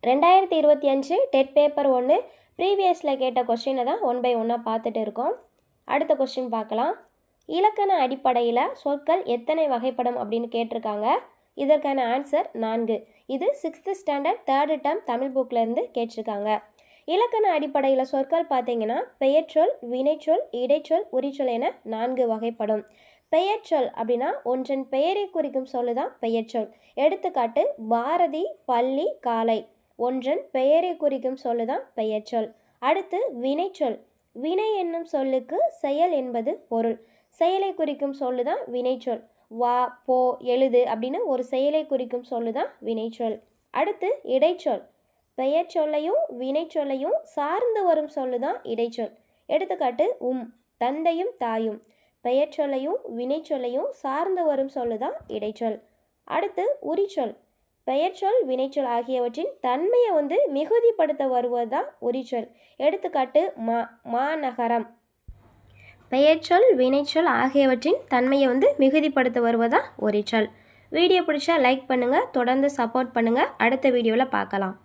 2025 dead paper 1 ப்ரீவியஸில் கேட்ட கொஸ்டினை தான் 1 by 1 பார்த்துட்டு இருக்கோம். அடுத்த கொஸ்டின் பார்க்கலாம். இலக்கண அடிப்படையில் சொற்கள் எத்தனை வகைப்படும் அப்படின்னு கேட்டிருக்காங்க. இதற்கான ஆன்சர் 4. இது 6th standard 3rd term Tamil புக்கிலேருந்து கேட்டிருக்காங்க. இலக்கண அடிப்படையில் சொற்கள் பார்த்தீங்கன்னா பெயர்ச்சொல், வினைச்சொல், இடைச்சொல், உரிச்சொல் என 4 வகைப்படும். பெயர்ச்சொல் அப்படின்னா ஒன்றன் பெயரை குறிக்கும் சொல்லு தான் பெயர்ச்சொல். எடுத்துக்காட்டு பாரதி, பள்ளி, காலை. ஒன்றன் பெயரை குறிக்கும் சொல்லு தான் பெயர்ச்சொல். அடுத்து வினைச்சொல். வினை என்னும் சொல்லுக்கு செயல் என்பது பொருள். செயலை குறிக்கும் சொல்லு தான் வினைச்சொல். வா, போ, எழுது அப்படின்னு ஒரு செயலை குறிக்கும் சொல்லு தான் வினைச்சொல். அடுத்து இடைச்சொல். பெயர் சொல்லையும் வினைச்சொல்லையும் சார்ந்து வரும் சொல்லு தான் இடைச்சொல். எடுத்துக்காட்டு தந்தையும் தாயும். பெயர் சொல்லையும் வினைச்சொல்லையும் சார்ந்து வரும் சொல்லு தான் இடைச்சொல். அடுத்து உரிச்சொல். பெயர்ச்சொல், வினைச்சொல் ஆகியவற்றின் தன்மையை மிகுதிப்படுத்த வருவது தான் உரிச்சொல். எடுத்துக்காட்டு மாநகரம். பெயர்ச்சொல், வினைச்சொல் ஆகியவற்றின் தன்மையை மிகுதிப்படுத்த வருவதா உரிச்சொல். வீடியோ பிடிச்சா லைக் பண்ணுங்கள், தொடர்ந்து சப்போர்ட் பண்ணுங்கள். அடுத்த வீடியோவில் பார்க்கலாம்.